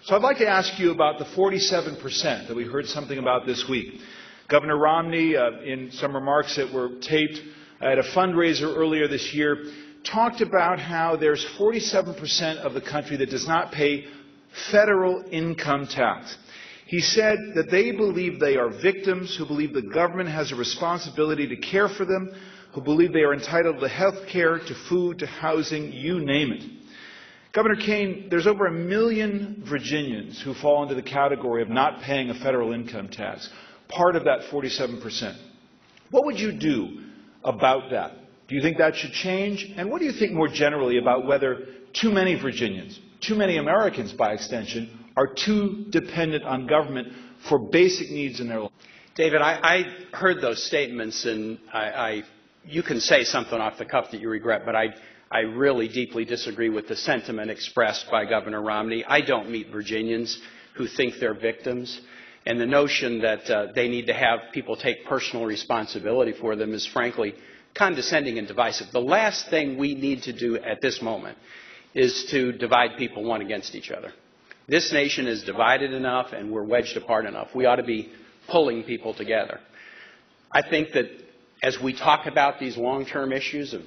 So I'd like to ask you about the 47% that we heard something about this week. Governor Romney, in some remarks that were taped at a fundraiser earlier this year, talked about how there's 47% of the country that does not pay federal income tax. He said that they believe they are victims, who believe the government has a responsibility to care for them, who believe they are entitled to health care, to food, to housing, you name it. Governor Kaine, there's over 1 million Virginians who fall into the category of not paying a federal income tax, part of that 47%. What would you do about that? Do you think that should change? And what do you think more generally about whether too many Virginians, too many Americans by extension, are too dependent on government for basic needs in their life? David, I heard those statements, and you can say something off the cuff that you regret, but I really deeply disagree with the sentiment expressed by Governor Romney. I don't meet Virginians who think they're victims, and the notion that they need to have people take personal responsibility for them is frankly condescending and divisive. The last thing we need to do at this moment is to divide people one against each other. This nation is divided enough and we're wedged apart enough. We ought to be pulling people together. I think that as we talk about these long-term issues of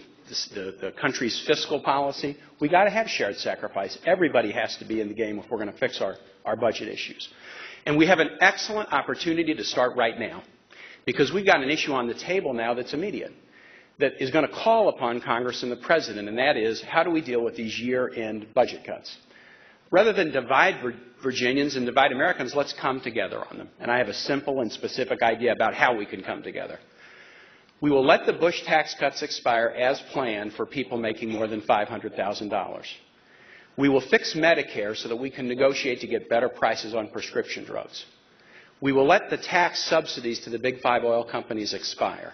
the country's fiscal policy, we got to have shared sacrifice. Everybody has to be in the game if we're going to fix our budget issues. And we have an excellent opportunity to start right now, because we've got an issue on the table now that's immediate, that is going to call upon Congress and the President, and that is, how do we deal with these year-end budget cuts? Rather than divide Virginians and divide Americans, let's come together on them. And I have a simple and specific idea about how we can come together. We will let the Bush tax cuts expire as planned for people making more than $500,000. We will fix Medicare so that we can negotiate to get better prices on prescription drugs. We will let the tax subsidies to the big 5 oil companies expire.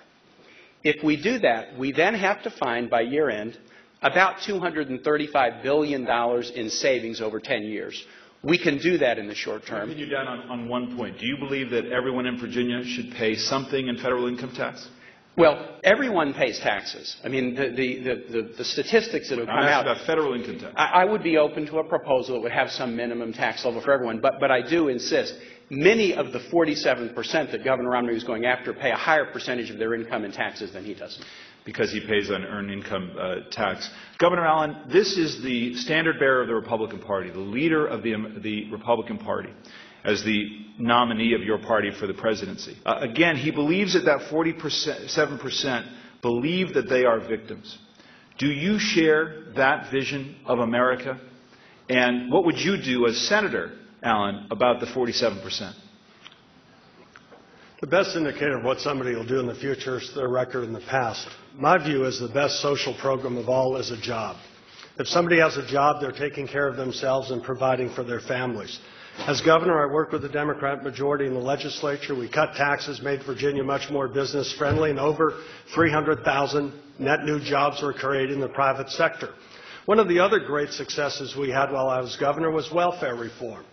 If we do that, we then have to find by year end about $235 billion in savings over 10 years. We can do that in the short term. Pin you down on one point. Do you believe that everyone in Virginia should pay something in federal income tax? Well, everyone pays taxes. I mean, the statistics that have come out. about federal income tax. I would be open to a proposal that would have some minimum tax level for everyone, but I do insist. Many of the 47% that Governor Romney was going after pay a higher percentage of their income in taxes than he does. Because he pays an earned income tax. Governor Allen, this is the standard bearer of the Republican Party, the leader of the Republican Party, as the nominee of your party for the presidency. Again, he believes that 47% believe that they are victims. Do you share that vision of America? And what would you do as Senator Allen about the 47%? The best indicator of what somebody will do in the future is their record in the past. My view is the best social program of all is a job. If somebody has a job, they're taking care of themselves and providing for their families. As governor, I worked with the Democrat majority in the legislature. We cut taxes, made Virginia much more business friendly, and over 300,000 net new jobs were created in the private sector. One of the other great successes we had while I was governor was welfare reform.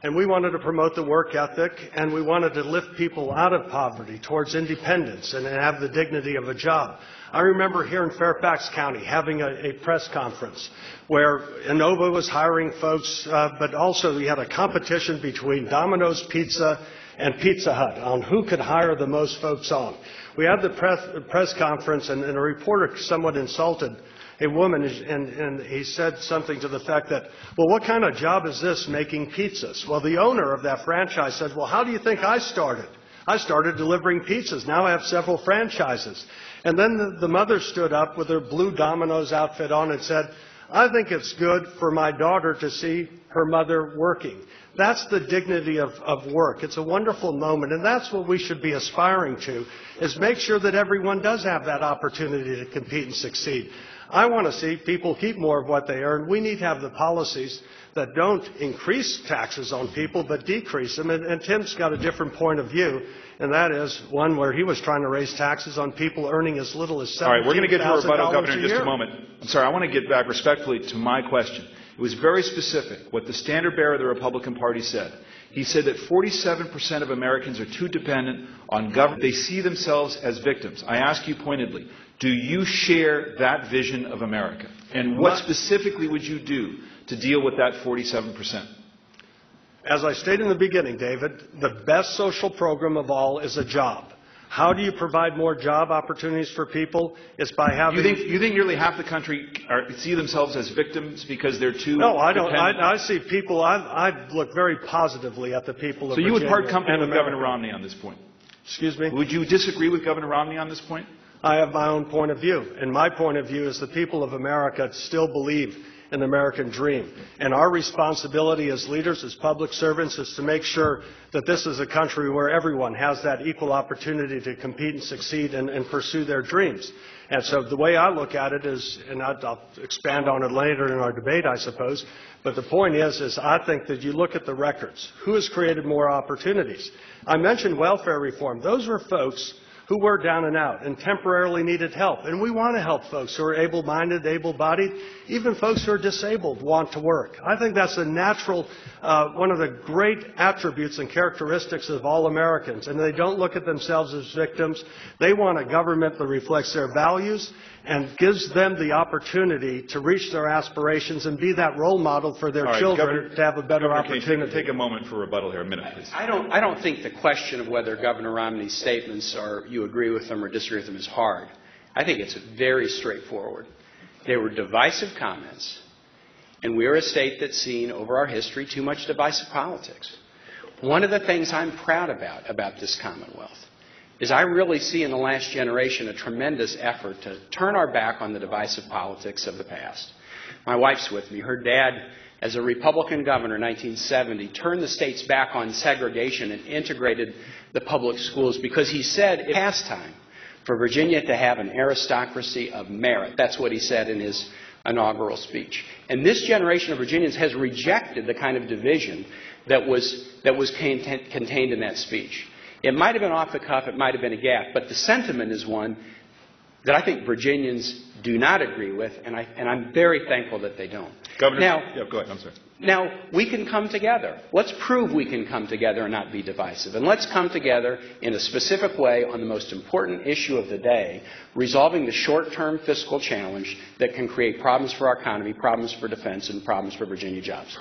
And we wanted to promote the work ethic, and we wanted to lift people out of poverty towards independence and have the dignity of a job. I remember here in Fairfax County having a press conference where Innova was hiring folks, but also we had a competition between Domino's Pizza and Pizza Hut on who could hire the most folks on. We had the press conference, and a reporter somewhat insulted a woman, and he said something to the effect that, well, what kind of job is this, making pizzas? Well, the owner of that franchise said, well, how do you think I started? I started delivering pizzas. Now I have several franchises. And then the mother stood up with her blue Domino's outfit on and said, I think it's good for my daughter to see her mother working. That's the dignity of work. It's a wonderful moment, and that's what we should be aspiring to, is make sure that everyone does have that opportunity to compete and succeed. I want to see people keep more of what they earn. We need to have the policies that don't increase taxes on people but decrease them. And Tim's got a different point of view, and that is one where he was trying to raise taxes on people earning as little as $17,000 a year. All right, we're going to get to rebuttal, Governor, in just a moment. I'm sorry, I want to get back respectfully to my question. It was very specific what the standard bearer of the Republican Party said. He said that 47% of Americans are too dependent on government. They see themselves as victims. I ask you pointedly, do you share that vision of America? And what specifically would you do to deal with that 47%? As I stated in the beginning, David, the best social program of all is a job. How do you provide more job opportunities for people? It's by having... You think nearly half the country see themselves as victims because they're too... No, I don't. I see people... I look very positively at the people of Virginia. So you would part company with Governor Romney on this point? Excuse me? Would you disagree with Governor Romney on this point? I have my own point of view. And my point of view is the people of America still believe in the American dream. And our responsibility as leaders, as public servants, is to make sure that this is a country where everyone has that equal opportunity to compete and succeed and pursue their dreams. And so the way I look at it is, and I'll expand on it later in our debate, I suppose, but the point is I think that you look at the records. Who has created more opportunities? I mentioned welfare reform. Those were folks who were down and out and temporarily needed help. And we want to help folks who are able-minded, able-bodied. Even folks who are disabled want to work. I think that's a natural, one of the great attributes and characteristics of all Americans. And they don't look at themselves as victims. They want a government that reflects their values and gives them the opportunity to reach their aspirations and be that role model for their children to have a better opportunity. Take a moment for rebuttal here, a minute, please. I don't think the question of whether Governor Romney's statements are you agree with them or disagree with them is hard. I think it's very straightforward. They were divisive comments, and we're a state that's seen over our history too much divisive politics. One of the things I'm proud about this Commonwealth is I really see in the last generation a tremendous effort to turn our back on the divisive politics of the past. My wife's with me. Her dad, as a Republican governor in 1970, turned the state's back on segregation and integrated the public schools because he said it's past time for Virginia to have an aristocracy of merit. That's what he said in his inaugural speech. And this generation of Virginians has rejected the kind of division that was contained in that speech. It might have been off the cuff, it might have been a gaffe, but the sentiment is one that I think Virginians do not agree with, and I'm very thankful that they don't. Governor, go ahead. I'm sorry. Now, we can come together. Let's prove we can come together and not be divisive. And let's come together in a specific way on the most important issue of the day, resolving the short-term fiscal challenge that can create problems for our economy, problems for defense, and problems for Virginia jobs.